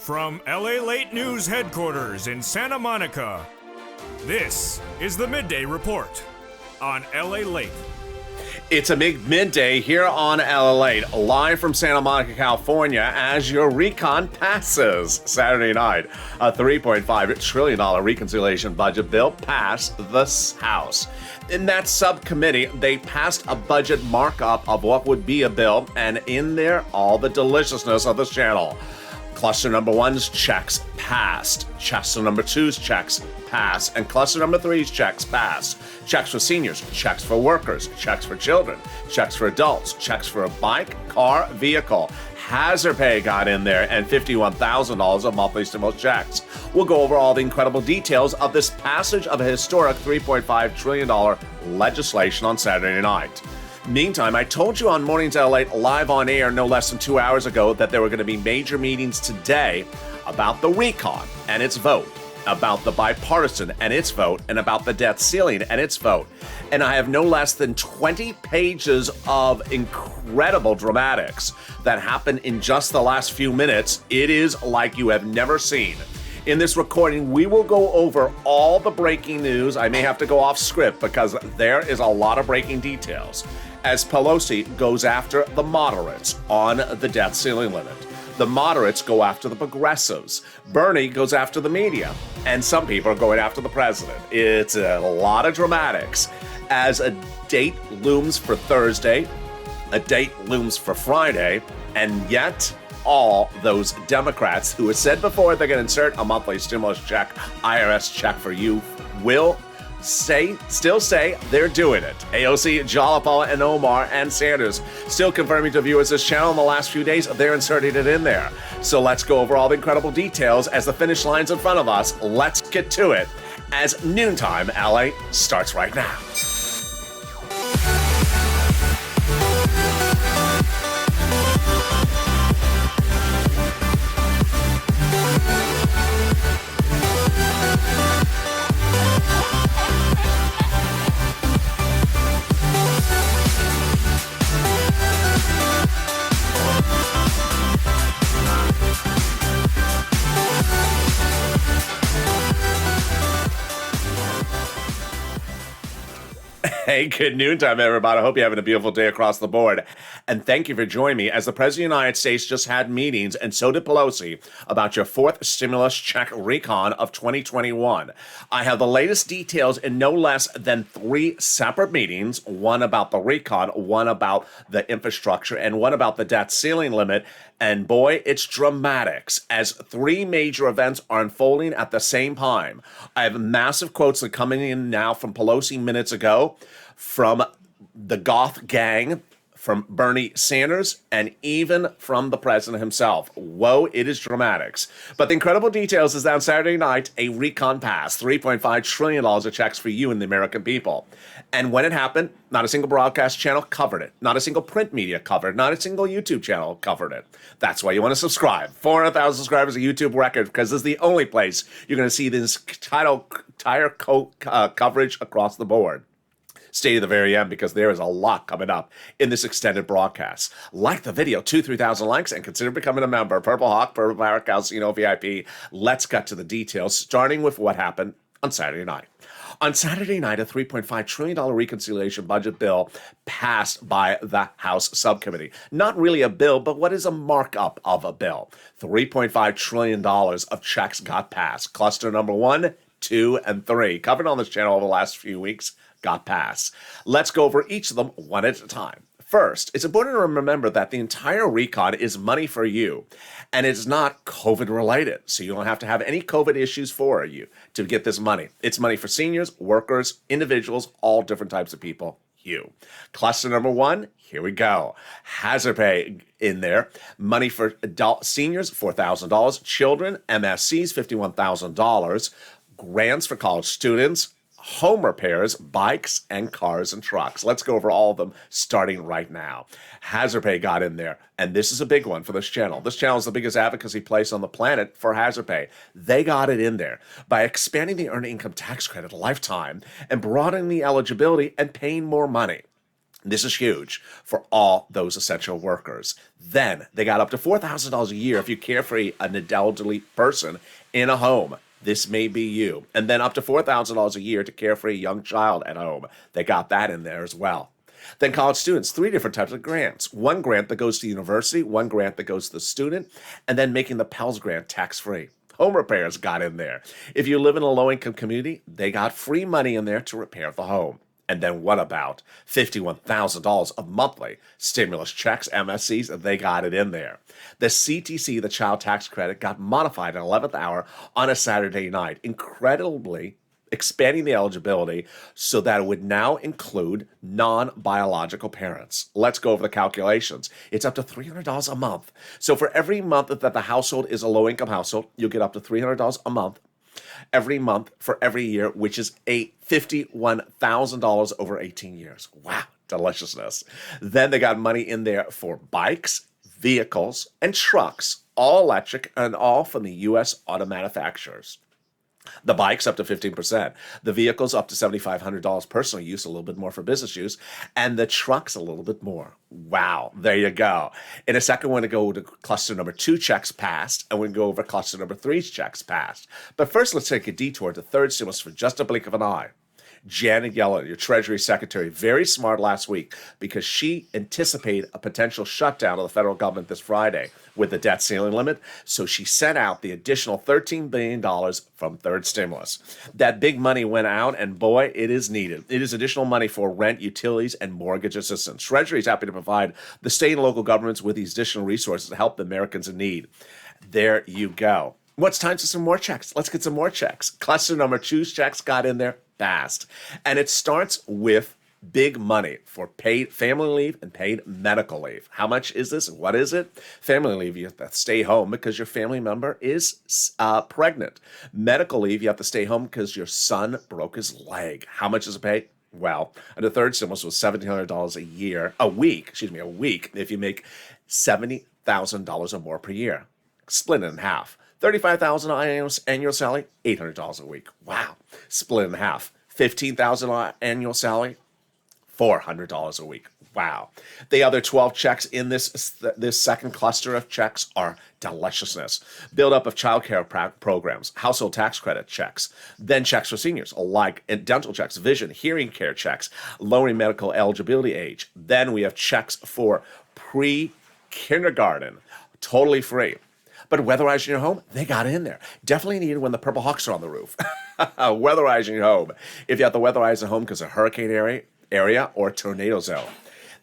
From Lalate News headquarters in Santa Monica, this is the Midday Report on Lalate. It's a big midday here on Lalate, live from Santa Monica, California, as your recon passes Saturday night. A $3.5 trillion reconciliation budget bill passed the House. In that subcommittee, they passed a budget markup of what would be a bill, and in there, all the deliciousness of this channel. Cluster number one's checks passed. Cluster number two's checks passed. And cluster number three's checks passed. Checks for seniors, checks for workers, checks for children, checks for adults, checks for a bike, car, vehicle. Hazard pay got in there, and $51,000 of monthly stimulus checks. We'll go over all the incredible details of this passage of a historic $3.5 trillion legislation on Saturday night. Meantime, I told you on Mornings LA live on air no less than 2 hours ago that there were going to be major meetings today about the recon and its vote, about the bipartisan and its vote, and about the debt ceiling and its vote. And I have no less than 20 pages of incredible dramatics that happened in just the last few minutes. It is like you have never seen. In this recording, we will go over all the breaking news. I may have to go off script because there is a lot of breaking details. As Pelosi goes after the moderates on the debt ceiling limit. The moderates go after the progressives. Bernie goes after the media. And some people are going after the president. It's a lot of dramatics. As a date looms for Thursday, a date looms for Friday, and yet all those Democrats who have said before they're going to insert a monthly stimulus check, IRS check for you, will still say they're doing it. AOC, Jalapa, and Omar and Sanders still confirming to viewers this channel in the last few days they're inserting it in there. So let's go over all the incredible details as the finish line's in front of us. Let's get to it as Noontime LA starts right now. Hey, good noontime, everybody. I hope you're having a beautiful day across the board. And thank you for joining me as the President of the United States just had meetings, and so did Pelosi, about your fourth stimulus check recon of 2021. I have the latest details in no less than 3 separate meetings, one about the recon, one about the infrastructure, and one about the debt ceiling limit. And boy, it's dramatics as 3 major events are unfolding at the same time. I have massive quotes that are coming in now from Pelosi minutes ago, from the Goth gang, from Bernie Sanders, and even from the president himself. Whoa, it is dramatics. But the incredible details is that on Saturday night, a recon passed, $3.5 trillion of checks for you and the American people. And when it happened, not a single broadcast channel covered it. Not a single print media covered it. Not a single YouTube channel covered it. That's why you want to subscribe. 400,000 subscribers, a YouTube record, because this is the only place you're going to see this entire coverage across the board. Stay to the very end because there is a lot coming up in this extended broadcast. Like the video, 3,000 likes, and consider becoming a member. Purple Hawk, Purple Parrot, Calcino VIP. Let's get to the details, starting with what happened on Saturday night. On Saturday night, a $3.5 trillion reconciliation budget bill passed by the House subcommittee. Not really a bill, but what is a markup of a bill? $3.5 trillion of checks got passed. Cluster number 1, 2, and 3, covered on this channel over the last few weeks, got passed. Let's go over each of them one at a time. First, it's important to remember that the entire recon is money for you, and it's not COVID related, so you don't have to have any COVID issues for you to get this money. It's money for seniors, workers, individuals, all different types of people. You. Cluster number 1, here we go. Hazard pay in there. Money for adult seniors, $4,000. Children, MSCs, $51,000. Grants for college students, home repairs, bikes, and cars and trucks. Let's go over all of them starting right now. Hazard pay got in there, and this is a big one for this channel. This channel is the biggest advocacy place on the planet for hazard pay. They got it in there by expanding the earned income tax credit a lifetime and broadening the eligibility and paying more money. This is huge for all those essential workers. Then they got up to $4,000 a year if you care for an elderly person in a home. This may be you. And then up to $4,000 a year to care for a young child at home. They got that in there as well. Then college students, 3 different types of grants. One grant that goes to the university, one grant that goes to the student, and then making the Pell Grant tax-free. Home repairs got in there. If you live in a low-income community, they got free money in there to repair the home. And then what about $51,000 of monthly stimulus checks, MSCs? They got it in there. The CTC, the child tax credit, got modified at 11th hour on a Saturday night, incredibly expanding the eligibility so that it would now include non-biological parents. Let's go over the calculations. It's up to $300 a month. So for every month that the household is a low-income household, you'll get up to $300 a month every month for every year, which is $51,000 over 18 years. Wow, deliciousness. Then they got money in there for bikes, vehicles, and trucks, all electric and all from the U.S. auto manufacturers. The bikes up to 15%, the vehicles up to $7,500 personal use, a little bit more for business use, and the trucks a little bit more. Wow, there you go. In a second, we're going to go to cluster number 2 checks passed, and we're going to go over cluster number 3's checks passed. But first, let's take a detour to third stimulus for just a blink of an eye. Janet Yellen, your Treasury Secretary, very smart last week because she anticipated a potential shutdown of the federal government this Friday with the debt ceiling limit. So she sent out the additional $13 billion from third stimulus. That big money went out, and boy, it is needed. It is additional money for rent, utilities, and mortgage assistance. Treasury is happy to provide the state and local governments with these additional resources to help the Americans in need. There you go. What's time for some more checks? Let's get some more checks. Cluster number 2's checks got in there fast. And it starts with big money for paid family leave and paid medical leave. How much is this? What is it? Family leave, you have to stay home because your family member is pregnant. Medical leave, you have to stay home because your son broke his leg. How much does it pay? Well, and the third stimulus was $1,700 a week, if you make $70,000 or more per year. Split it in half. $35,000 annual salary, $800 a week. Wow. Split in half. $15,000 annual salary, $400 a week. Wow. The other 12 checks in this second cluster of checks are deliciousness. Build-up of child care programs, household tax credit checks, then checks for seniors, like dental checks, vision, hearing care checks, lowering medical eligibility age. Then we have checks for pre-kindergarten, totally free. But weatherizing your home, they got in there. Definitely needed when the Purple Hawks are on the roof. Weatherizing your home. If you have to weatherize a home because of hurricane area or tornado zone.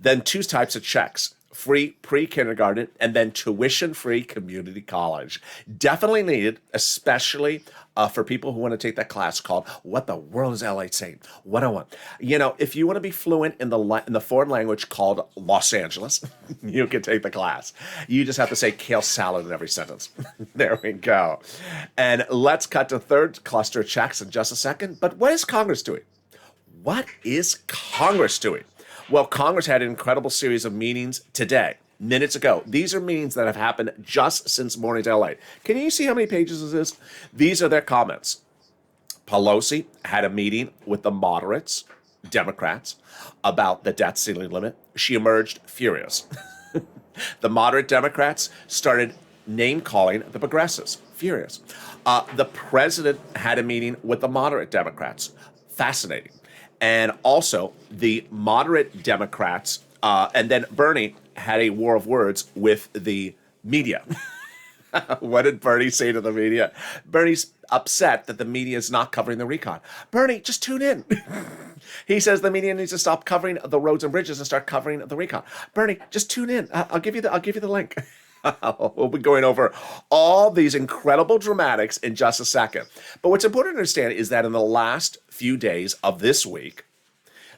Then 2 types of checks. Free pre-kindergarten and then tuition-free community college. Definitely needed, especially for people who want to take that class called What the World is Lalate Saying? 101. You know, if you want to be fluent in the foreign language called Los Angeles, you can take the class. You just have to say kale salad in every sentence. There we go. And let's cut to third cluster checks in just a second. But what is Congress doing? What is Congress doing? Well, Congress had an incredible series of meetings today, minutes ago. These are meetings that have happened just since morning daylight. Can you see how many pages this is? These are their comments. Pelosi had a meeting with the moderates, Democrats, about the debt ceiling limit. She emerged furious. The moderate Democrats started name-calling the progressives. Furious. The president had a meeting with the moderate Democrats. Fascinating. And also the moderate Democrats, and then Bernie had a war of words with the media. What did Bernie say to the media? Bernie's upset that the media is not covering the recon. Bernie, just tune in. He says the media needs to stop covering the roads and bridges and start covering the recon. Bernie, just tune in. I'll give you the link. We'll be going over all these incredible dramatics in just a second. But what's important to understand is that in the last few days of this week,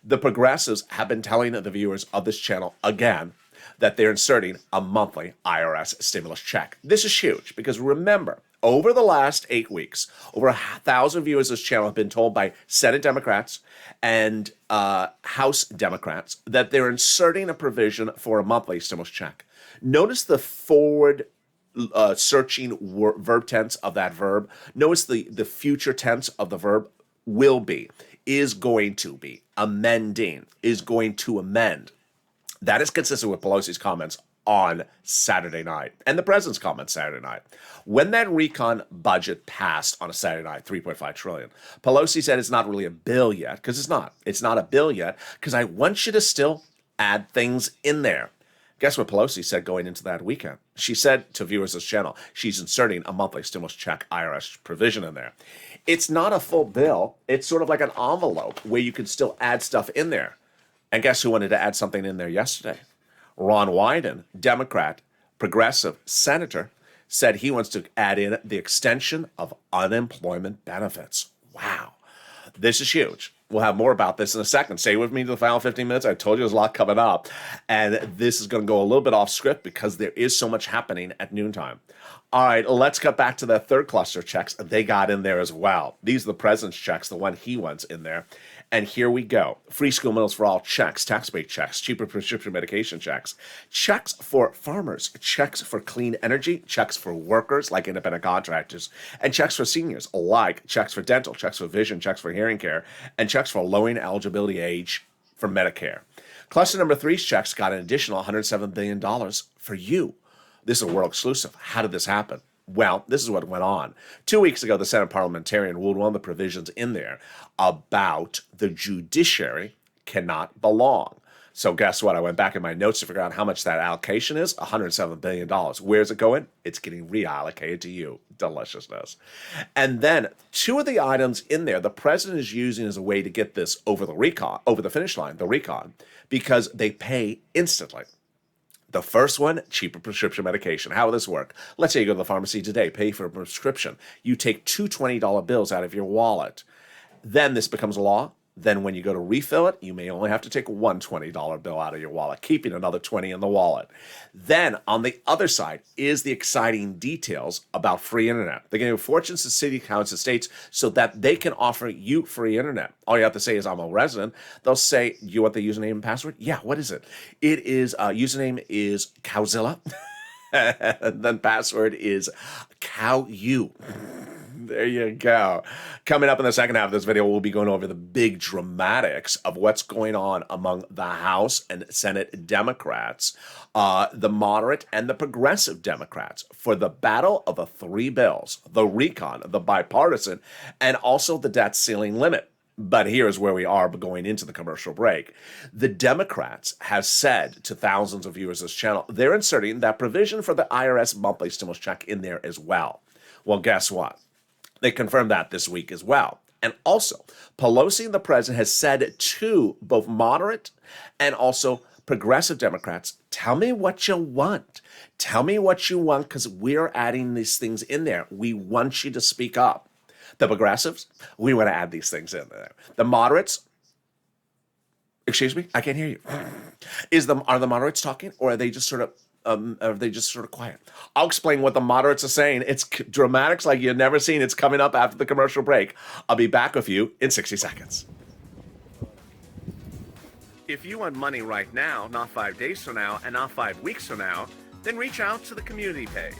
the progressives have been telling the viewers of this channel again that they're inserting a monthly IRS stimulus check. This is huge because remember, over the last 8 weeks, over 1,000 viewers of this channel have been told by Senate Democrats and House Democrats that they're inserting a provision for a monthly stimulus check. Notice the forward searching verb tense of that verb. Notice the future tense of the verb will be. is going to be amending, is going to amend. That is consistent with Pelosi's comments on Saturday night and the president's comments Saturday night. When that recon budget passed on a Saturday night, $3.5 trillion, Pelosi said it's not really a bill yet, because it's not. It's not a bill yet, because I want you to still add things in there. Guess what Pelosi said going into that weekend? She said to viewers of this channel, she's inserting a monthly stimulus check IRS provision in there. It's not a full bill. It's sort of like an envelope where you can still add stuff in there. And guess who wanted to add something in there yesterday? Ron Wyden, Democrat, progressive senator, said he wants to add in the extension of unemployment benefits. Wow. This is huge. We'll have more about this in a second. Stay with me to the final 15 minutes. I told you there's a lot coming up. And this is going to go a little bit off script because there is so much happening at noontime. All right, let's cut back to the third cluster of checks they got in there as well. These are the president's checks, the one he wants in there. And here we go. Free school meals for all checks, tax break checks, cheaper prescription medication checks, checks for farmers, checks for clean energy, checks for workers like independent contractors, and checks for seniors like checks for dental, checks for vision, checks for hearing care, and checks for lowering eligibility age for Medicare. Cluster number 3's checks got an additional $107 billion for you. This is a world exclusive. How did this happen? Well, this is what went on. 2 weeks ago, the Senate parliamentarian ruled one of the provisions in there about the judiciary cannot belong. So guess what? I went back in my notes to figure out how much that allocation is. $107 billion. Where's it going? It's getting reallocated to you. Deliciousness. And then 2 of the items in there, the president is using as a way to get this over the finish line, the recon, because they pay instantly. The first one, cheaper prescription medication. How will this work? Let's say you go to the pharmacy today, pay for a prescription. You take 2 $20 bills out of your wallet. Then this becomes law. Then when you go to refill it, you may only have to take one $20 bill out of your wallet, keeping another 20 in the wallet. Then on the other side is the exciting details about free internet. They're going to give fortunes to city, counties, and states so that they can offer you free internet. All you have to say is, I'm a resident. They'll say, you want the username and password? Yeah, what is it? It is, username is Cowzilla. And then password is CowU. There you go. Coming up in the second half of this video, we'll be going over the big dramatics of what's going on among the House and Senate Democrats, the moderate and the progressive Democrats, for the battle of the 3 bills, the recon, the bipartisan, and also the debt ceiling limit. But here's where we are going into the commercial break. The Democrats have said to thousands of viewers of this channel, they're inserting that provision for the IRS monthly stimulus check in there as well. Well, guess what? They confirmed that this week as well. And also, Pelosi and the president has said to both moderate and also progressive Democrats, tell me what you want. Tell me what you want, because we're adding these things in there. We want you to speak up. The progressives, we want to add these things in there. The moderates, excuse me, I can't hear you. Are the moderates talking, or are they just sort of quiet? I'll explain what the moderates are saying. It's dramatics like you've never seen. It's coming up after the commercial break. I'll be back with you in 60 seconds. If you want money right now, not 5 days from now, and not 5 weeks from now, then reach out to the community page.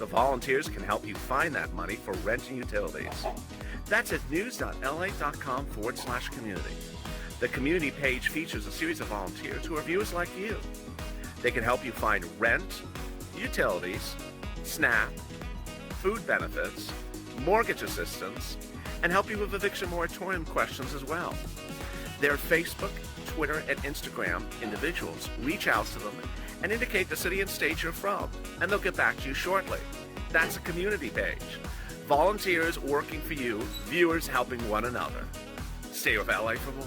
The volunteers can help you find that money for rent and utilities. That's at news.la.com/community. The community page features a series of volunteers who are viewers like you. They can help you find rent, utilities, SNAP, food benefits, mortgage assistance, and help you with eviction moratorium questions as well. Their Facebook, Twitter, and Instagram individuals reach out to them and indicate the city and state you're from, and they'll get back to you shortly. That's a community page. Volunteers working for you, viewers helping one another. Stay with LA for more.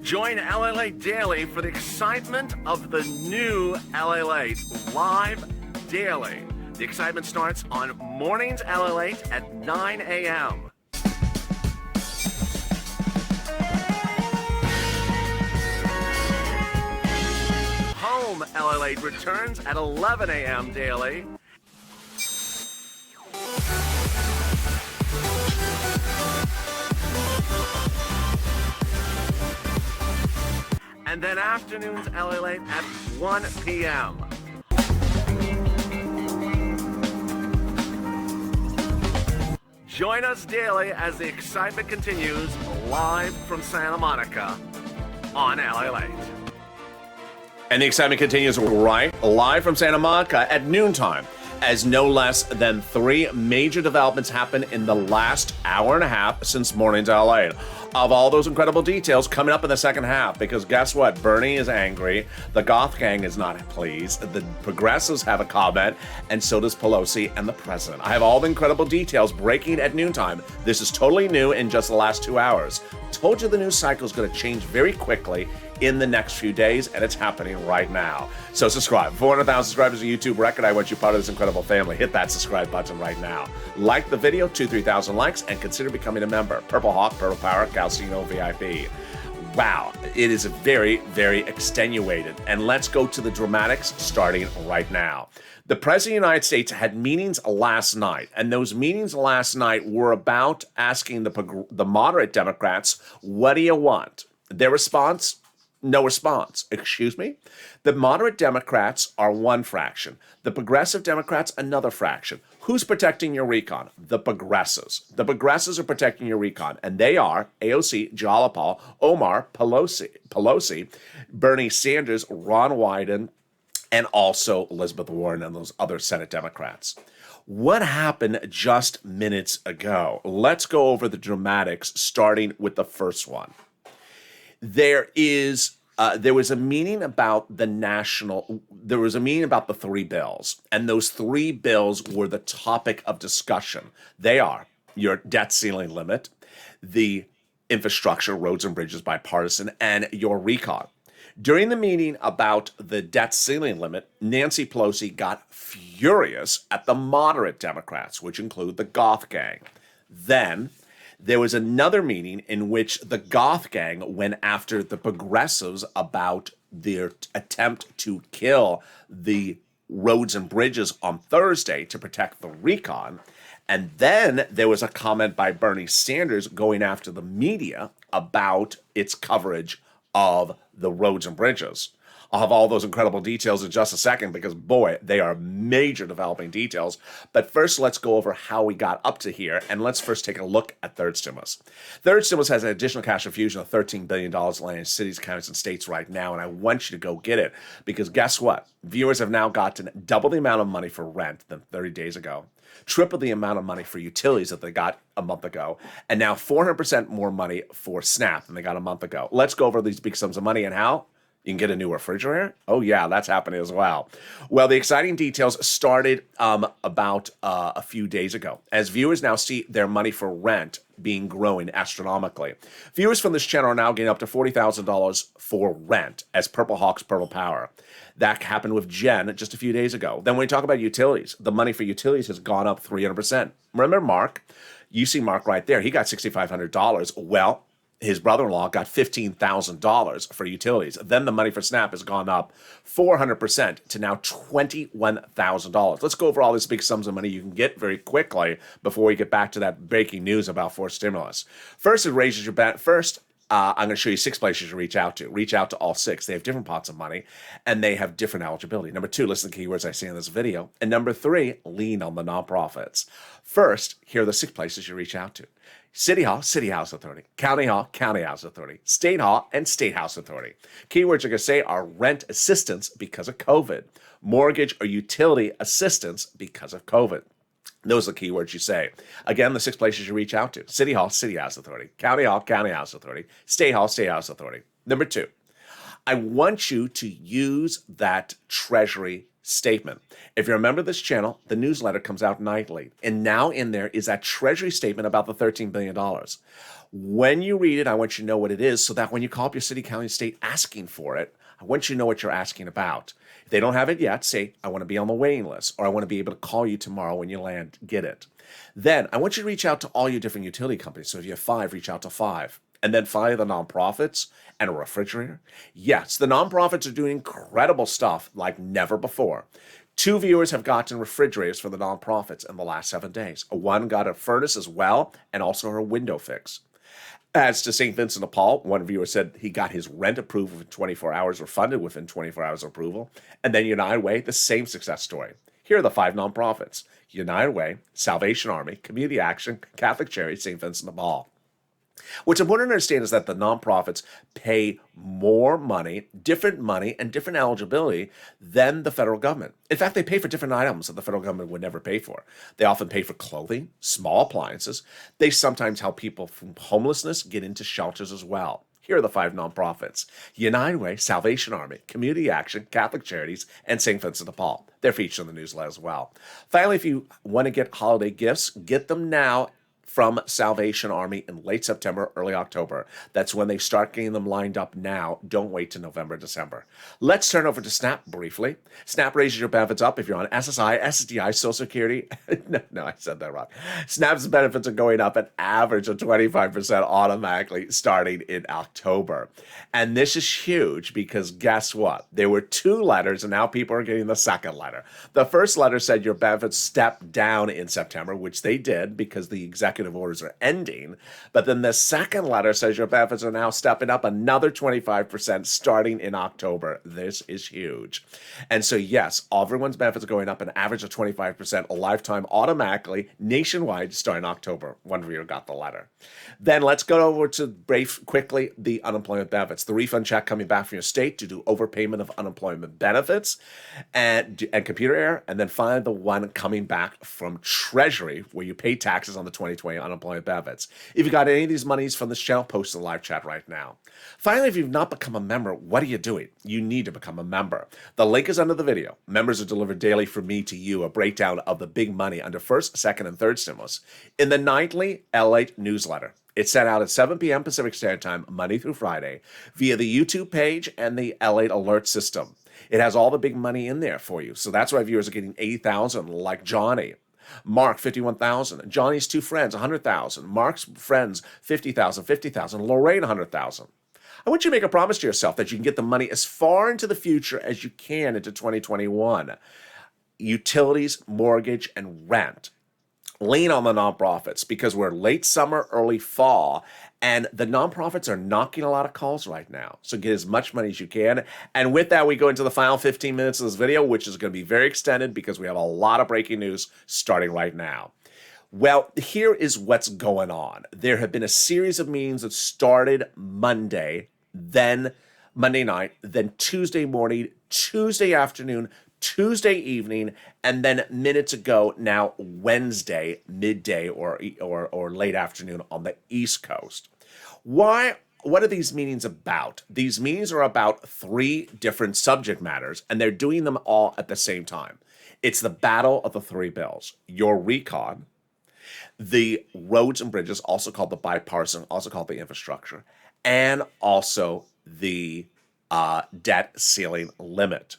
Join LA Daily for the excitement of the new LA live daily. The excitement starts on mornings LA at 9 a.m. Home LA returns at 11 a.m. daily. And then afternoons LA at 1 p.m. Join us daily as the excitement continues live from Santa Monica on Lalate. And the excitement continues right live from Santa Monica at noontime, as no less than 3 major developments happen in the last hour and a half since morning's Lalate. Of all those incredible details coming up in the second half, because guess what? Bernie is angry, the Goth Gang is not pleased, the progressives have a comment, and so does Pelosi and the president. I have all the incredible details breaking at noontime. This is totally new in just the last 2 hours. Told you the news cycle is going to change very quickly in the next few days, and it's happening right now. So subscribe. 400,000 subscribers a YouTube record. I want you part of this incredible family. Hit that subscribe button right now. Like the video, 2,000-3,000 likes, and consider becoming a member. Purple Hawk, Purple Power, Calcino VIP. Wow, it is very, very extenuated. And let's go to the dramatics starting right now. The President of the United States had meetings last night, and those meetings last night were about asking the moderate Democrats, what do you want? Their response? No response. Excuse me? The moderate Democrats are one fraction. The progressive Democrats, another fraction. Who's protecting your recon? The progressives. The progressives are protecting your recon, and they are AOC, Jalopal, Omar, Pelosi, Bernie Sanders, Ron Wyden, and also Elizabeth Warren and those other Senate Democrats. What happened just minutes ago? Let's go over the dramatics, starting with the first one. There was a meeting about the 3 bills, and those 3 bills were the topic of discussion. They are your debt ceiling limit, the infrastructure, roads and bridges bipartisan, and your recon. During the meeting about the debt ceiling limit, Nancy Pelosi got furious at the moderate Democrats, which include the Goth Gang. Then there was another meeting in which the Goth Gang went after the progressives about their attempt to kill the roads and bridges on Thursday to protect the recon. And then there was a comment by Bernie Sanders going after the media about its coverage of the roads and bridges. I'll have all those incredible details in just a second because, boy, they are major developing details. But first, let's go over how we got up to here, and let's first take a look at third stimulus. Third stimulus has an additional cash infusion of $13 billion landing in cities, counties, and states right now, and I want you to go get it because guess what? Viewers have now gotten double the amount of money for rent than 30 days ago, triple the amount of money for utilities that they got a month ago, and now 400% more money for SNAP than they got a month ago. Let's go over these big sums of money and how you can get a new refrigerator. Oh yeah, that's happening as well. Well, the exciting details started about a few days ago, as viewers now see their money for rent being growing astronomically. Viewers from this channel are now getting up to $40,000 for rent as Purple Hawk's Purple Power. That happened with Jen just a few days ago. Then when we talk about utilities, the money for utilities has gone up 300%. Remember Mark? You see Mark right there. He got $6,500. Well, his brother-in-law got $15,000 for utilities. Then the money for SNAP has gone up 400% to now $21,000. Let's go over all these big sums of money you can get very quickly before we get back to that breaking news about fourth stimulus. First, it raises your bet. First, I'm going to show you 6 places to reach out to. Reach out to all 6. They have different pots of money, and they have different eligibility. Number 2, listen to the keywords I say in this video. And number 3, lean on the nonprofits. First, here are the 6 places you reach out to. City Hall, City House Authority. County Hall, County House Authority. State Hall, and State House Authority. Keywords you're going to say are rent assistance because of COVID. Mortgage or utility assistance because of COVID. Those are the keywords you say. Again, the 6 places you reach out to. City Hall, City House Authority. County Hall, County House Authority. State Hall, State House Authority. Number 2, I want you to use that Treasury statement. If you're a member of this channel, the newsletter comes out nightly. And now in there is that Treasury statement about the $13 billion. When you read it, I want you to know what it is so that when you call up your city, county, state asking for it, I want you to know what you're asking about. If they don't have it yet, say, I want to be on the waiting list, or I want to be able to call you tomorrow when you land, get it. Then I want you to reach out to all your different utility companies. So if you have 5, reach out to 5. And then 5 the nonprofits and a refrigerator. Yes, the nonprofits are doing incredible stuff like never before. 2 viewers have gotten refrigerators for the nonprofits in the last 7 days. One got a furnace as well, and also her window fix. As to St. Vincent de Paul, one viewer said he got his rent approved within 24 hours or funded within 24 hours of approval. And then United Way, the same success story. Here are the 5 nonprofits: United Way, Salvation Army, Community Action, Catholic Charity, St. Vincent de Paul. What's important to understand is that the nonprofits pay more money, different money, and different eligibility than the federal government. In fact, they pay for different items that the federal government would never pay for. They often pay for clothing, small appliances. They sometimes help people from homelessness get into shelters as well. Here are the 5 nonprofits: United Way, Salvation Army, Community Action, Catholic Charities, and St. Vincent de Paul. They're featured in the newsletter as well. Finally, if you want to get holiday gifts, get them now from Salvation Army in late September, early October. That's when they start getting them lined up now. Don't wait till November, December. Let's turn over to SNAP briefly. SNAP raises your benefits up if you're on SSI, SSDI, Social Security. No, I said that wrong. SNAP's benefits are going up an average of 25% automatically starting in October. And this is huge because guess what? There were 2 letters and now people are getting the second letter. The first letter said your benefits stepped down in September, which they did because the executive orders are ending. But then the second letter says your benefits are now stepping up another 25% starting in October. This is huge. And so yes, everyone's benefits are going up an average of 25% a lifetime automatically nationwide starting October. One of you got the letter. Then let's go over to brief quickly the unemployment benefits. The refund check coming back from your state due to overpayment of unemployment benefits and computer error. And then finally the one coming back from Treasury where you pay taxes on the 2020 unemployment benefits. If you got any of these monies from this channel, post in the live chat right now. Finally, if you've not become a member, what are you doing? You need to become a member. The link is under the video. Members are delivered daily from me to you, a breakdown of the big money under first, second, and third stimulus in the nightly Lalate newsletter. It's sent out at 7 p.m. Pacific Standard Time, Monday through Friday, via the YouTube page and the Lalate alert system. It has all the big money in there for you. So that's why viewers are getting 80,000 like Johnny. Mark, 51,000. Johnny's 2 friends, 100,000. Mark's friends, 50,000, 50,000. Lorraine, 100,000. I want you to make a promise to yourself that you can get the money as far into the future as you can into 2021. Utilities, mortgage, and rent. Lean on the nonprofits because we're late summer, early fall, and the nonprofits are knocking a lot of calls right now. So get as much money as you can. And with that, we go into the final 15 minutes of this video, which is going to be very extended because we have a lot of breaking news starting right now. Well, here is what's going on. There have been a series of meetings that started Monday, then Monday night, then Tuesday morning, Tuesday afternoon, Tuesday evening, and then minutes ago now Wednesday midday or late afternoon on the East Coast. What are these meetings about? These meetings are about 3 different subject matters, and they're doing them all at the same time. It's the battle of the 3 bills: your recon, the roads and bridges, also called the bipartisan, also called the infrastructure, and also the debt ceiling limit.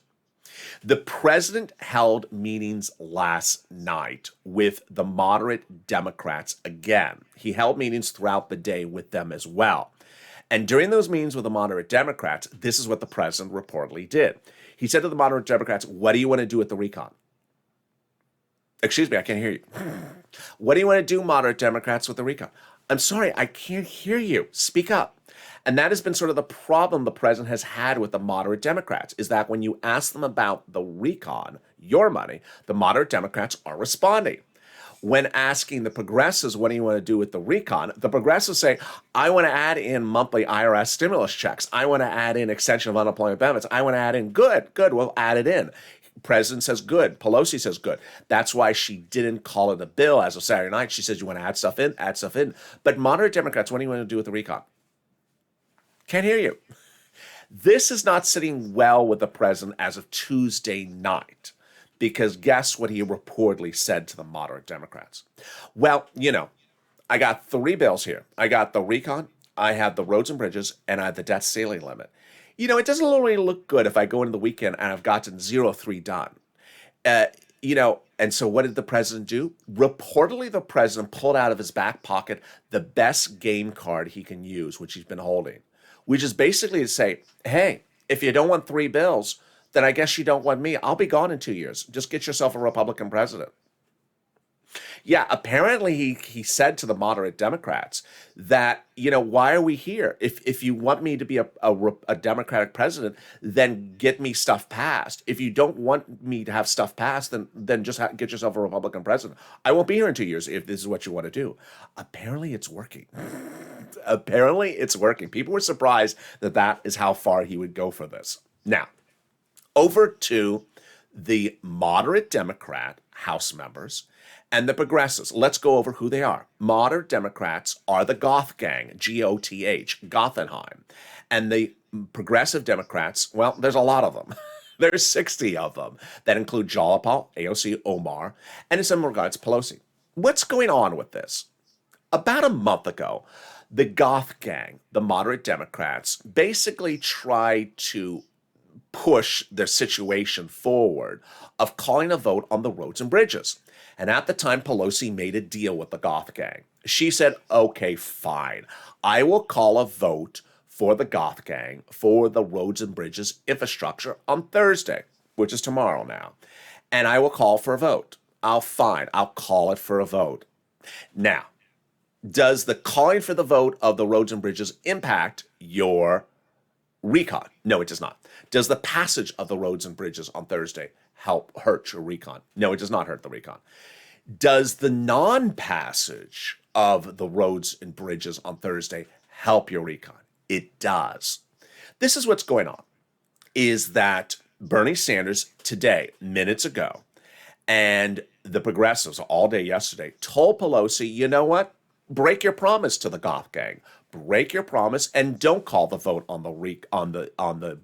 The president held meetings last night with the moderate Democrats again. He held meetings throughout the day with them as well. And during those meetings with the moderate Democrats, this is what the president reportedly did. He said to the moderate Democrats, what do you want to do with the recon? Excuse me, I can't hear you. What do you want to do, moderate Democrats, with the recon? I'm sorry, I can't hear you. Speak up. And that has been sort of the problem the president has had with the moderate Democrats, is that when you ask them about the recon, your money, the moderate Democrats are responding. When asking the progressives, what do you want to do with the recon, the progressives say, I want to add in monthly IRS stimulus checks. I want to add in extension of unemployment benefits. I want to add in good, we'll add it in. President says good. Pelosi says good. That's why she didn't call it a bill as of Saturday night. She says, you want to add stuff in, add stuff in. But moderate Democrats, what do you want to do with the recon? Can't hear you. This is not sitting well with the president as of Tuesday night, because guess what he reportedly said to the moderate Democrats? Well, I got 3 bills here. I got the recon, I have the roads and bridges, and I have the debt ceiling limit. It doesn't really look good if I go into the weekend and I've gotten 03 done. And so what did the president do? Reportedly, the president pulled out of his back pocket the best game card he can use, which he's been holding, which is basically to say, hey, if you don't want 3 bills, then I guess you don't want me. I'll be gone in 2 years. Just get yourself a Republican president. Yeah, apparently he said to the moderate Democrats that, why are we here? If you want me to be a Democratic president, then get me stuff passed. If you don't want me to have stuff passed, then just get yourself a Republican president. I won't be here in 2 years if this is what you want to do. Apparently it's working. Apparently it's working. People were surprised that is how far he would go for this. Now, over to the moderate Democrat House members and the progressives. Let's go over who they are. Moderate Democrats are the Goth gang, Goth, Gothenheim. And the progressive Democrats, well, there's a lot of them. There's 60 of them that include Jalapal, AOC, Omar, and in some regards, Pelosi. What's going on with this? About a month ago, the Goth gang, the moderate Democrats, basically tried to push their situation forward of calling a vote on the roads and bridges. And at the time, Pelosi made a deal with the Goth gang. She said, okay, fine. I will call a vote for the Goth gang for the roads and bridges infrastructure on Thursday, which is tomorrow now. And I will call for a vote. I'll call it for a vote. Now, does the calling for the vote of the roads and bridges impact your recon? No, it does not. Does the passage of the roads and bridges on Thursday hurt your recon? No, it does not hurt the recon. Does the non-passage of the roads and bridges on Thursday help your recon? It does. This is what's going on, is that Bernie Sanders today, minutes ago, and the progressives all day yesterday told Pelosi, you know what? Break your promise to the Goth gang. Break your promise and don't call the vote on the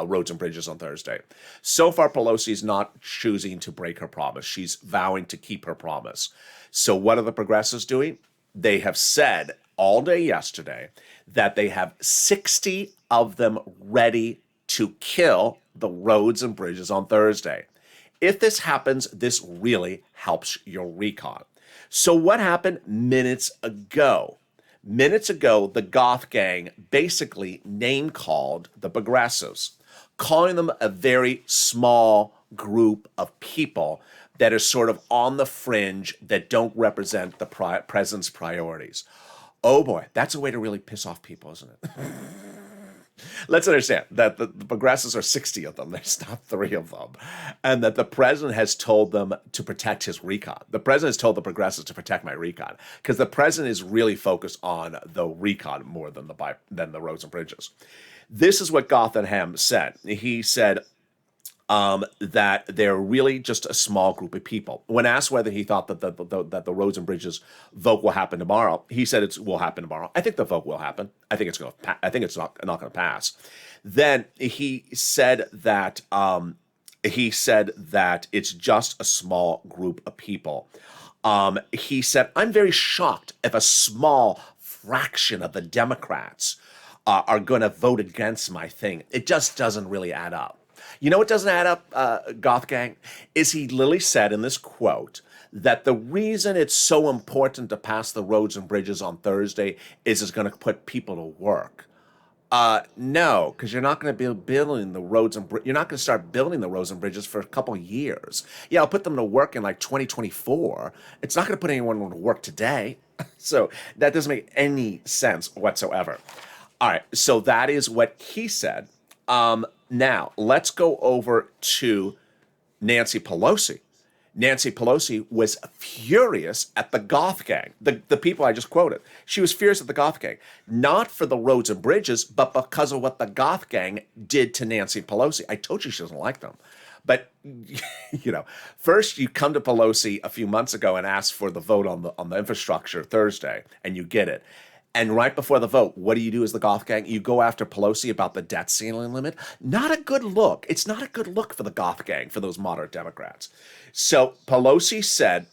roads and bridges on Thursday. So far, Pelosi's not choosing to break her promise. She's vowing to keep her promise. So what are the progressives doing? They have said all day yesterday that they have 60 of them ready to kill the roads and bridges on Thursday. If this happens, this really helps your recon. So what happened minutes ago? Minutes ago, the Goth gang basically name-called the progressives, calling them a very small group of people that are sort of on the fringe that don't represent the president's priorities. Oh boy, that's a way to really piss off people, isn't it? Let's understand that the progressives are 60 of them. There's not 3 of them. And that the president has told them to protect his recon. The president has told the progressives to protect my recon because the president is really focused on the recon more than the roads and bridges. This is what Gothenham said. He said that they're really just a small group of people. When asked whether he thought that the roads and bridges vote will happen tomorrow, he said it will happen tomorrow. I think the vote will happen. I think it's not going to pass. Then he said that it's just a small group of people. He said, I'm very shocked if a small fraction of the Democrats are going to vote against my thing. It just doesn't really add up. You know what doesn't add up, Goth Gang? Is he literally said in this quote that the reason it's so important to pass the roads and bridges on Thursday is it's going to put people to work. No, because you're not going to be building the roads and you're not going to start building the roads and bridges for a couple of years. Yeah, I'll put them to work in like 2024. It's not going to put anyone to work today. So that doesn't make any sense whatsoever. All right, so that is what he said. Now, let's go over to Nancy Pelosi. Nancy Pelosi was furious at the Goth Gang, the people I just quoted. She was furious at the Goth Gang, not for the roads and bridges, but because of what the Goth Gang did to Nancy Pelosi. I told you she doesn't like them. But, first you come to Pelosi a few months ago and ask for the vote on the infrastructure Thursday, and you get it. And right before the vote, what do you do as the Goth Gang? You go after Pelosi about the debt ceiling limit. Not a good look. It's not a good look for the Goth Gang, for those moderate Democrats. So Pelosi said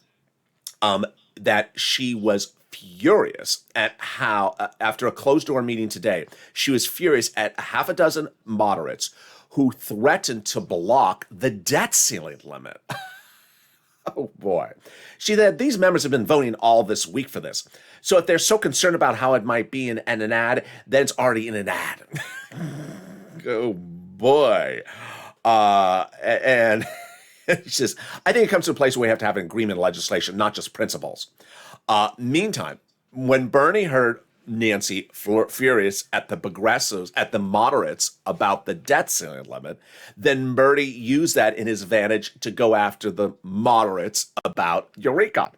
that she was furious at how, after a closed-door meeting today, she was furious at half a dozen moderates who threatened to block the debt ceiling limit. Oh, boy. She said these members have been voting all this week for this. So if they're so concerned about how it might be in an ad, then it's already in an ad. Oh, boy. And He says, I think it comes to a place where we have to have an agreement legislation, not just principles. Meantime, when Bernie heard Nancy furious at the progressives, at the moderates about the debt ceiling limit, then Bernie used that in his advantage to go after the moderates about Eureka.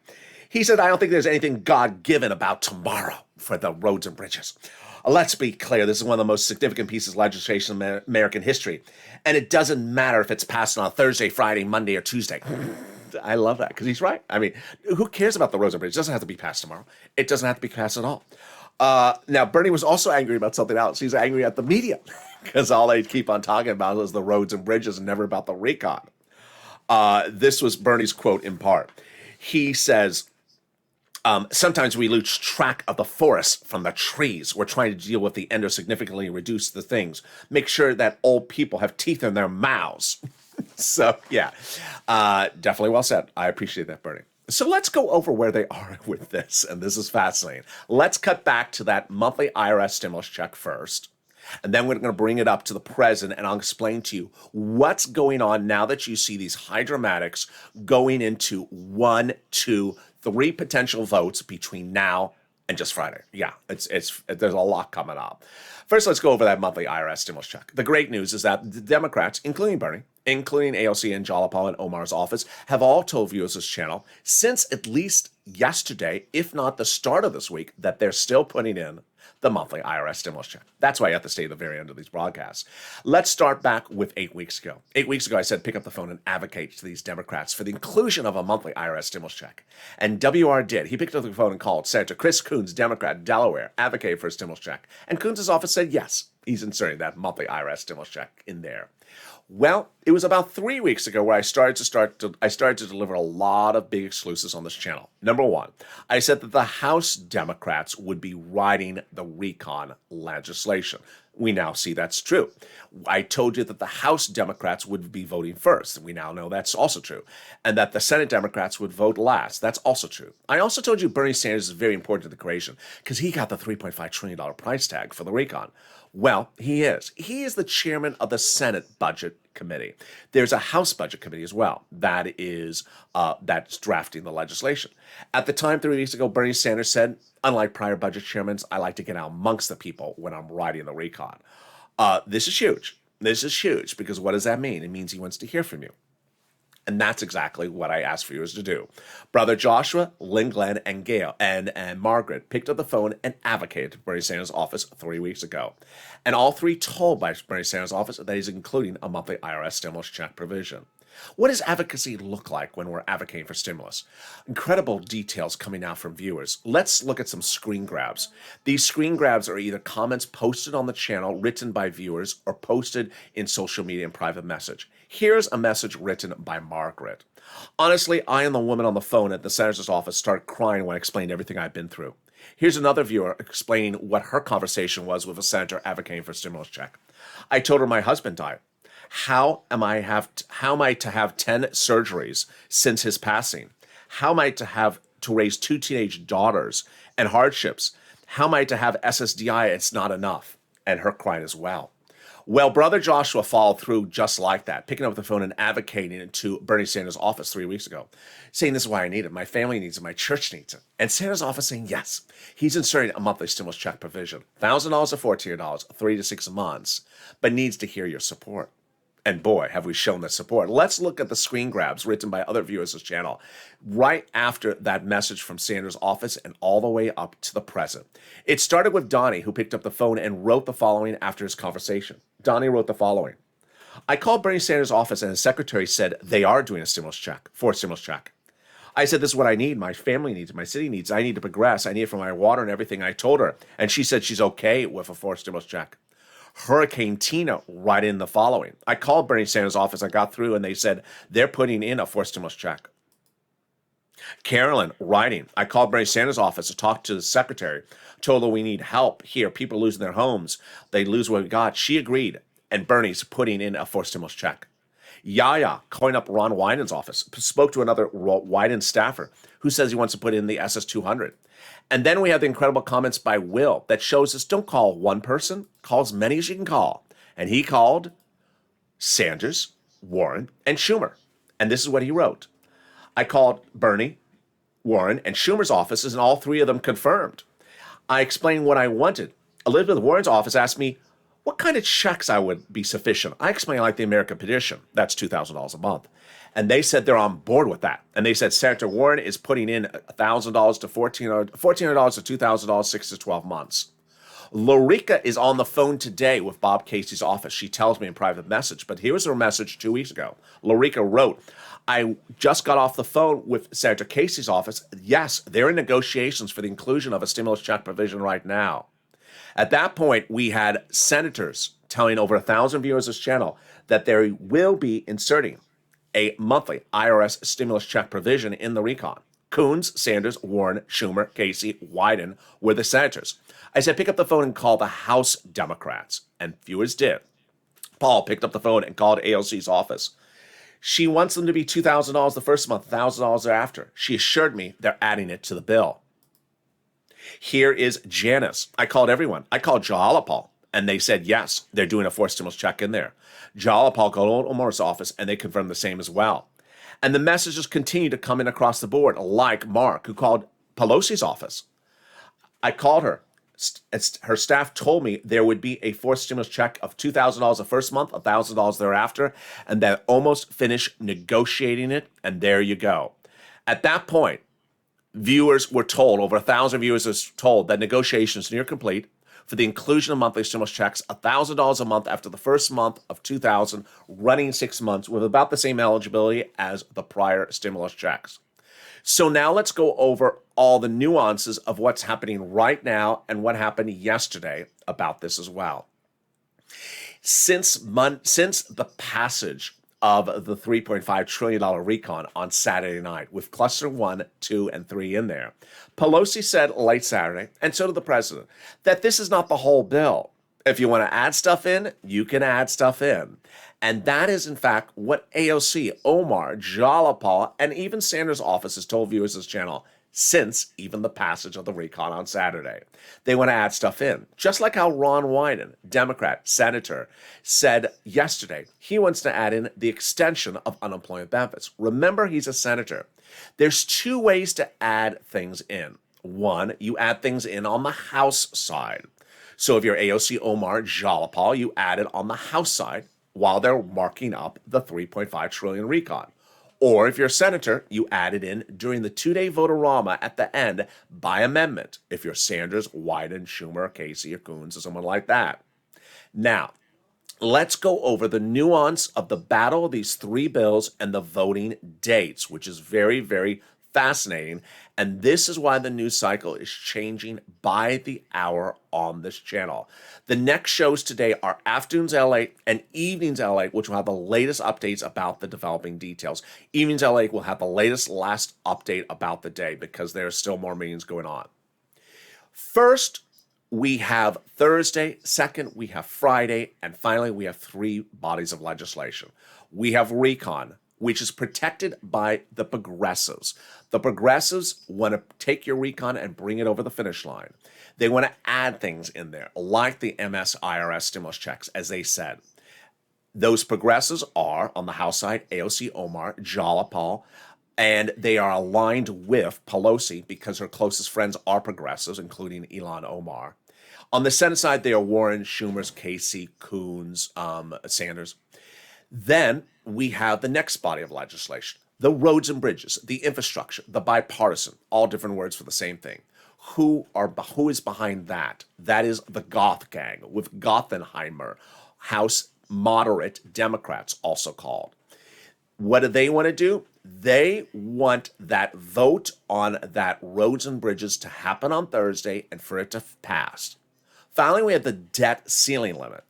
He said, I don't think there's anything God-given about tomorrow for the roads and bridges. Let's be clear, this is one of the most significant pieces of legislation in American history, and it doesn't matter if it's passed on a Thursday, Friday, Monday, or Tuesday. I love that, because he's right. I mean, who cares about the roads and bridges? It doesn't have to be passed tomorrow. It doesn't have to be passed at all. Now, Bernie was also angry about something else. He's angry at the media, because all they keep on talking about is the roads and bridges and never about the recon. This was Bernie's quote in part. He says, sometimes we lose track of the forest from the trees. We're trying to deal with the end or significantly reduce the things. Make sure that old people have teeth in their mouths. So, yeah, definitely well said. I appreciate that, Bernie. So let's go over where they are with this, and this is fascinating. Let's cut back to that monthly IRS stimulus check first, and then we're going to bring it up to the present, and I'll explain to you what's going on now that you see these high dramatics going into 1, 2, 3 potential votes between now and just Friday. Yeah, there's a lot coming up. First, let's go over that monthly IRS stimulus check. The great news is that the Democrats, including Bernie, including AOC and Jalapal and Omar's office, have all told viewers of this channel since at least yesterday, if not the start of this week, that they're still putting in the monthly IRS stimulus check. That's why I have to stay at the very end of these broadcasts. Let's start back with 8 weeks ago. 8 weeks ago, I said pick up the phone and advocate to these Democrats for the inclusion of a monthly IRS stimulus check. And WR did. He picked up the phone and called Senator Chris Coons, Democrat, Delaware, advocate for a stimulus check. And Coons' office said yes, he's inserting that monthly IRS stimulus check in there. Well, it was about 3 weeks ago where I started to deliver a lot of big exclusives on this channel. Number one, I said that the House Democrats would be writing the recon legislation. We now see that's true. I told you that the House Democrats would be voting first. We now know that's also true. And that the Senate Democrats would vote last. That's also true. I also told you Bernie Sanders is very important to the equation because he got the $3.5 trillion price tag for the recon. Well, he is. He is the chairman of the Senate Budget Committee. There's a House Budget Committee as well that's drafting the legislation. At the time, 3 weeks ago, Bernie Sanders said, unlike prior budget chairmen, I like to get out amongst the people when I'm writing the recon. This is huge. This is huge because what does that mean? It means he wants to hear from you. And that's exactly what I asked viewers to do. Brother Joshua, Lynn Glenn, and Gail, and Margaret picked up the phone and advocated to Bernie Sanders' office 3 weeks ago. And all three told by Bernie Sanders' office that he's including a monthly IRS stimulus check provision. What does advocacy look like when we're advocating for stimulus? Incredible details coming out from viewers. Let's look at some screen grabs. These screen grabs are either comments posted on the channel written by viewers or posted in social media and private message. Here's a message written by Margaret. Honestly, I and the woman on the phone at the senator's office started crying when I explained everything I've been through. Here's another viewer explaining what her conversation was with a senator advocating for a stimulus check. I told her my husband died. How am I to have 10 surgeries since his passing? How am I to raise 2 teenage daughters and hardships? How am I to have SSDI? It's not enough. And her crying as well. Well, Brother Joshua followed through just like that, picking up the phone and advocating to Bernie Sanders' office 3 weeks ago, saying this is why I need it. My family needs it. My church needs it. And Sanders' office saying yes. He's inserting a monthly stimulus check provision, $1,000 or $1,400, 3 to 6 months, but needs to hear your support. And boy, have we shown the support. Let's look at the screen grabs written by other viewers of this channel right after that message from Sanders' office and all the way up to the present. It started with Donnie, who picked up the phone and wrote the following after his conversation. Donnie wrote the following. I called Bernie Sanders' office and his secretary said they are doing a stimulus check, for a stimulus check. I said, this is what I need. My family needs it. My city needs it. I need to progress. I need it for my water and everything. I told her. And she said she's okay with a forced stimulus check. Hurricane Tina right in the following. I called Bernie Sanders' office. I got through and they said they're putting in a forced stimulus check. Carolyn writing. I called Bernie Sanders' office to talk to the secretary. Told her we need help here. People are losing their homes. They lose what we got. She agreed. And Bernie's putting in a forced stimulus check. Yaya calling up Ron Wyden's office. Spoke to another Wyden staffer who says he wants to put in the SS200. And then we have the incredible comments by Will that shows us don't call one person, call as many as you can call. And he called Sanders, Warren, and Schumer. And this is what he wrote. I called Bernie, Warren, and Schumer's offices, and all three of them confirmed. I explained what I wanted. Elizabeth Warren's office asked me what kind of checks I would be sufficient. I explained like the American petition. That's $2,000 a month. And they said they're on board with that. And they said Senator Warren is putting in $1,000 to $1,400 to $2,000, 6 to 12 months. Lorica is on the phone today with Bob Casey's office. She tells me in private message, but here was her message 2 weeks ago. Lorica wrote, I just got off the phone with Senator Casey's office. Yes, they're in negotiations for the inclusion of a stimulus check provision right now. At that point, we had senators telling over 1,000 viewers of this channel that they will be inserting a monthly IRS stimulus check provision in the recon. Coons, Sanders, Warren, Schumer, Casey, Wyden were the senators. I said, pick up the phone and call the House Democrats. And viewers did. Paul picked up the phone and called AOC's office. She wants them to be $2,000 the first month, $1,000 thereafter. She assured me they're adding it to the bill. Here is Janice. I called everyone. I called Jalapal, and they said, yes, they're doing a forced stimulus check in there. Jalapal called Omar's office, and they confirmed the same as well. And the messages continue to come in across the board, like Mark, who called Pelosi's office. I called her. Her staff told me there would be a forced stimulus check of $2,000 the first month, $1,000 thereafter, and they almost finished negotiating it, and there you go. At that point, viewers were told, over 1,000 viewers were told that negotiations near complete for the inclusion of monthly stimulus checks, $1,000 a month after the first month of $2,000, running 6 months with about the same eligibility as the prior stimulus checks. So now let's go over all the nuances of what's happening right now and what happened yesterday about this as well. Since the passage of the $3.5 trillion recon on Saturday night, with cluster 1, 2, and 3 in there, Pelosi said late Saturday, and so did the president, that this is not the whole bill. If you want to add stuff in, you can add stuff in. And that is, in fact, what AOC, Omar, Jalapal, and even Sanders' office has told viewers of this channel since even the passage of the recon on Saturday. They want to add stuff in. Just like how Ron Wyden, Democrat, senator, said yesterday, he wants to add in the extension of unemployment benefits. Remember, he's a senator. There's two ways to add things in. One, you add things in on the House side. So if you're AOC, Omar, Jalapal, you add it on the House side while they're marking up the $3.5 trillion recon. Or if you're a senator, you add it in during the 2-day vote-a-rama at the end by amendment, if you're Sanders, Wyden, Schumer, Casey, or Coons, or someone like that. Now, let's go over the nuance of the battle of these three bills and the voting dates, which is very, very fascinating. And this is why the news cycle is changing by the hour on this channel. The next shows today are Afternoons L8 and Evenings L8, which will have the latest updates about the developing details. Evenings L8 will have the last update about the day because there are still more meetings going on. First, we have Thursday. Second, we have Friday. And finally, we have 3 bodies of legislation. We have recon, which is protected by the progressives. The progressives want to take your recon and bring it over the finish line. They want to add things in there, like the MS IRS stimulus checks, as they said. Those progressives are, on the House side, AOC, Omar, Jalapal, and they are aligned with Pelosi because her closest friends are progressives, including Ilhan Omar. On the Senate side, they are Warren, Schumer's, Casey, Coons, Sanders. Then we have the next body of legislation, the roads and bridges, the infrastructure, the bipartisan, all different words for the same thing. Who is behind that? That is the Goth gang with Gothenheimer, House moderate Democrats also called. What do they want to do? They want that vote on that roads and bridges to happen on Thursday and for it to pass. Finally, we have the debt ceiling limit.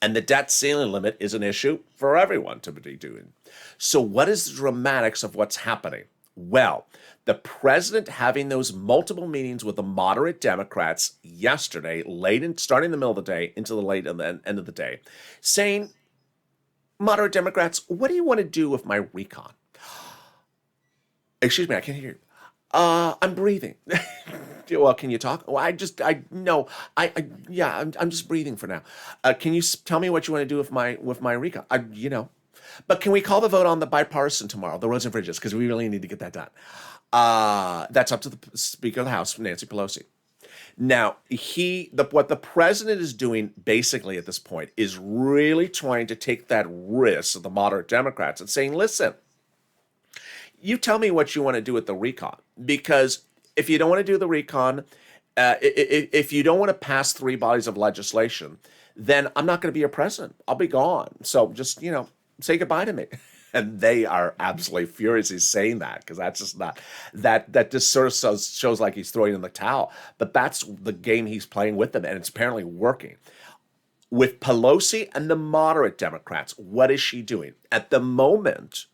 And the debt ceiling limit is an issue for everyone to be doing. So what is the dramatics of what's happening? Well, the president having those multiple meetings with the moderate Democrats yesterday, starting in the middle of the day into the late and end of the day, saying, moderate Democrats, what do you want to do with my recon? Excuse me, I can't hear you. I'm breathing. Well, can you talk? Well, I'm just breathing for now. Can you tell me what you want to do with my recon? But can we call the vote on the bipartisan tomorrow, the roads and bridges, because we really need to get that done. That's up to the Speaker of the House, Nancy Pelosi. Now, what the president is doing basically at this point is really trying to take that risk of the moderate Democrats and saying, listen, you tell me what you want to do with the recon, because if you don't want to do the recon, if you don't want to pass 3 bodies of legislation, then I'm not going to be your president. I'll be gone. So just, say goodbye to me. And they are absolutely furious he's saying that, because that's just not, that just sort of shows like he's throwing in the towel. But that's the game he's playing with them, and it's apparently working. With Pelosi and the moderate Democrats, what is she doing? At the moment,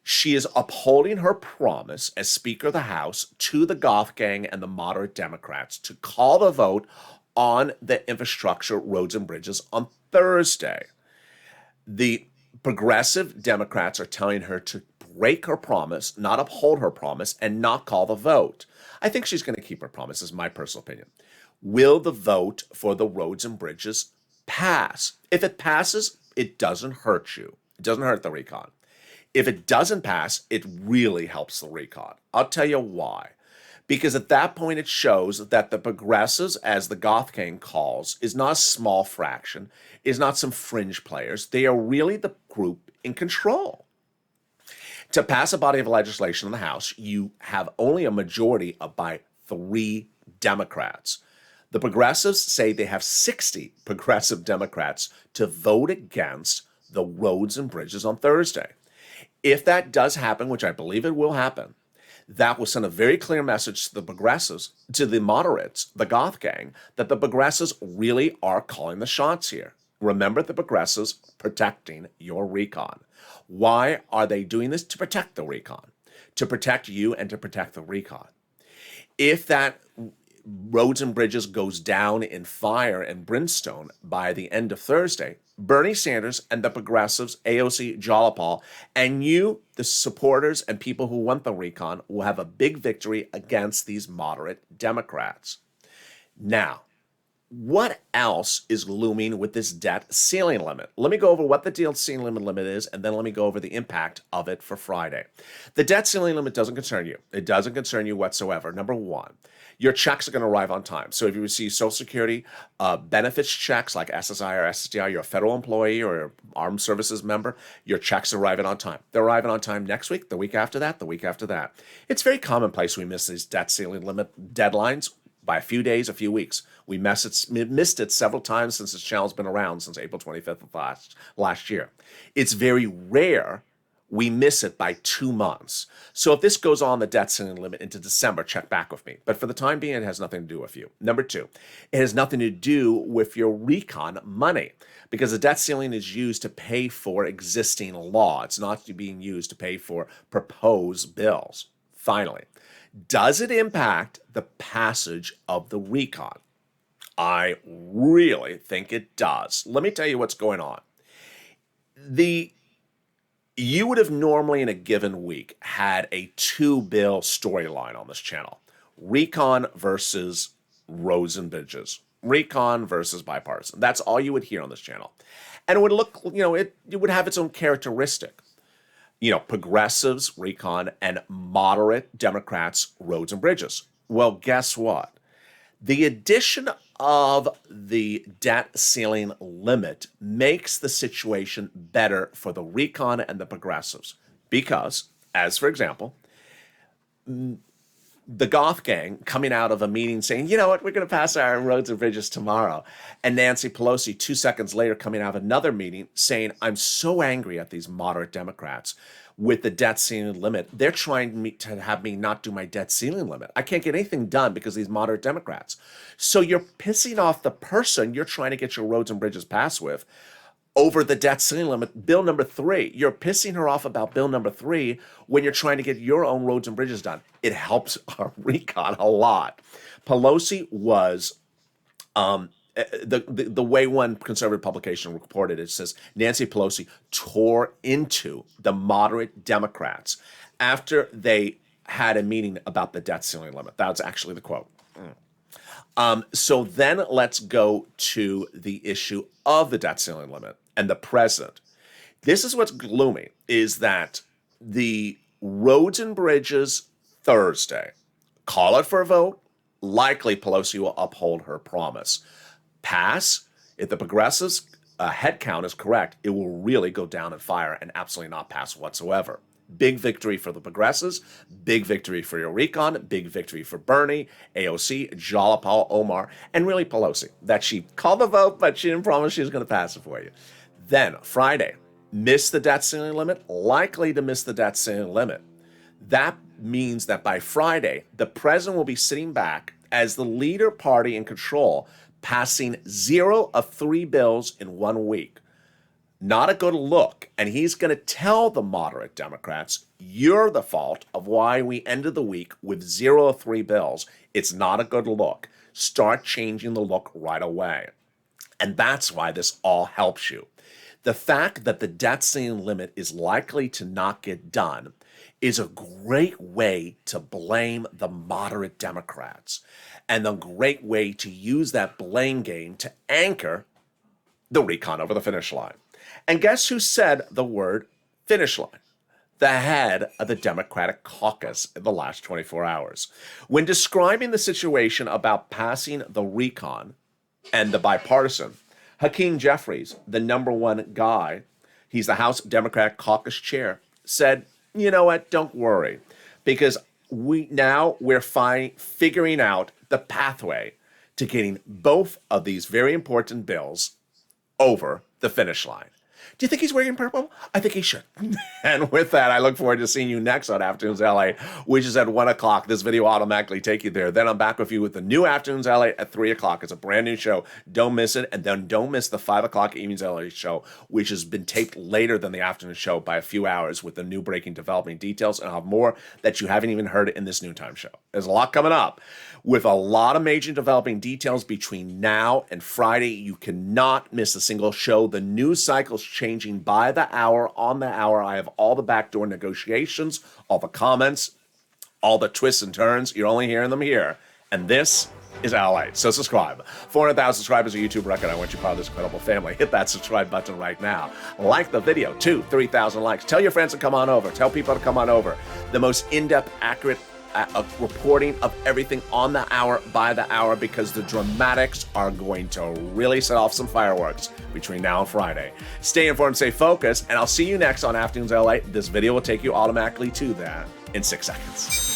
she is upholding her promise as Speaker of the House to the Goth Gang and the moderate Democrats to call the vote on the infrastructure, roads and bridges on Thursday. The progressive Democrats are telling her to break her promise, not uphold her promise, and not call the vote. I think she's going to keep her promise, is my personal opinion. Will the vote for the roads and bridges pass? If it passes, it doesn't hurt you. It doesn't hurt the recon. If it doesn't pass, it really helps the recon. I'll tell you why. Because at that point, it shows that the progressives, as the Goth Gang calls, is not a small fraction, is not some fringe players. They are really the group in control. To pass a body of legislation in the House, you have only a majority by 3 Democrats. The progressives say they have 60 progressive Democrats to vote against the roads and bridges on Thursday. If that does happen, which I believe it will happen, that will send a very clear message to the progressives, to the moderates, the Goth Gang, that the progressives really are calling the shots here. Remember, the progressives protecting your recon. Why are they doing this? To protect the recon, to protect you and to protect the recon. If that roads and bridges goes down in fire and brimstone by the end of Thursday, Bernie Sanders and the progressives, AOC, Jalopal, and you, the supporters and people who want the recon, will have a big victory against these moderate Democrats. Now, what else is looming with this debt ceiling limit? Let me go over what the debt ceiling limit is, and then let me go over the impact of it for Friday. The debt ceiling limit doesn't concern you. It doesn't concern you whatsoever. Number one, your checks are going to arrive on time. So if you receive Social Security benefits checks like SSI or SSDI, you're a federal employee or armed services member, your checks are arriving on time. They're arriving on time next week, the week after that, the week after that. It's very commonplace we miss these debt ceiling limit deadlines by a few days, a few weeks. We missed it several times since this channel's been around since April 25th of last year. It's very rare we miss it by 2 months. So if this goes on the debt ceiling limit into December, check back with me. But for the time being, it has nothing to do with you. Number two, it has nothing to do with your recon money, because the debt ceiling is used to pay for existing law. It's not being used to pay for proposed bills. Finally, does it impact the passage of the recon? I really think it does. Let me tell you what's going on. You would have normally in a given week had a 2-bill storyline on this channel. Recon versus roads and bridges. Recon versus bipartisan. That's all you would hear on this channel. And it would look, it would have its own characteristic. Progressives, recon, and moderate Democrats, roads and bridges. Well, guess what? The addition of the debt ceiling limit makes the situation better for the recon and the progressives. Because, as for example, the Goth Gang coming out of a meeting saying, you know what, we're going to pass our roads and bridges tomorrow. And Nancy Pelosi, 2 seconds later, coming out of another meeting saying, I'm so angry at these moderate Democrats with the debt ceiling limit. They're trying to have me not do my debt ceiling limit. I can't get anything done because of these moderate Democrats. So you're pissing off the person you're trying to get your roads and bridges passed with over the debt ceiling limit, bill number 3. You're pissing her off about bill number 3 when you're trying to get your own roads and bridges done. It helps our recon a lot. Pelosi was, the way one conservative publication reported it says Nancy Pelosi tore into the moderate Democrats after they had a meeting about the debt ceiling limit. That's actually the quote. So then let's go to the issue of the debt ceiling limit and the president. This is what's gloomy, is that the roads and bridges Thursday, call it for a vote, likely Pelosi will uphold her promise. Pass, if the progressives' head count is correct, it will really go down in fire and absolutely not pass whatsoever. Big victory for the progressives, big victory for your recon, big victory for Bernie, AOC, Jalapal, Omar, and really Pelosi, that she called the vote, but she didn't promise she was going to pass it for you. Then Friday, miss the debt ceiling limit, likely to miss the debt ceiling limit. That means that by Friday, the president will be sitting back as the leader party in control, passing 0 of 3 bills in 1 week. Not a good look. And he's going to tell the moderate Democrats, you're the fault of why we ended the week with 0 of 3 bills. It's not a good look. Start changing the look right away. And that's why this all helps you. The fact that the debt ceiling limit is likely to not get done is a great way to blame the moderate Democrats, and a great way to use that blame game to anchor the recon over the finish line. And guess who said the word finish line? The head of the Democratic caucus in the last 24 hours. When describing the situation about passing the recon and the bipartisan, Hakeem Jeffries, the number one guy, he's the House Democratic caucus chair, said, you know what, don't worry, because we're figuring out the pathway to getting both of these very important bills over the finish line. Do you think he's wearing purple? I think he should. And with that, I look forward to seeing you next on Afternoons LA, which is at 1 o'clock. This video will automatically take you there. Then I'm back with you with the new Afternoons LA at 3 o'clock. It's a brand new show. Don't miss it. And then don't miss the 5 o'clock Evenings LA show, which has been taped later than the afternoon show by a few hours with the new breaking developing details. And I'll have more that you haven't even heard in this noontime show. There's a lot coming up with a lot of major developing details between now and Friday. You cannot miss a single show. The news cycle's changing by the hour, on the hour. I have all the backdoor negotiations, all the comments, all the twists and turns. You're only hearing them here. And this is Lalate. So subscribe. 400,000 subscribers, a YouTube record. I want you part of this incredible family. Hit that subscribe button right now. Like the video. 3,000 likes. Tell your friends to come on over. Tell people to come on over. The most in-depth, accurate reporting of everything on the hour, by the hour, because the dramatics are going to really set off some fireworks between now and Friday. Stay informed, stay focused, and I'll see you next on Afternoons LA. This video will take you automatically to that in 6 seconds.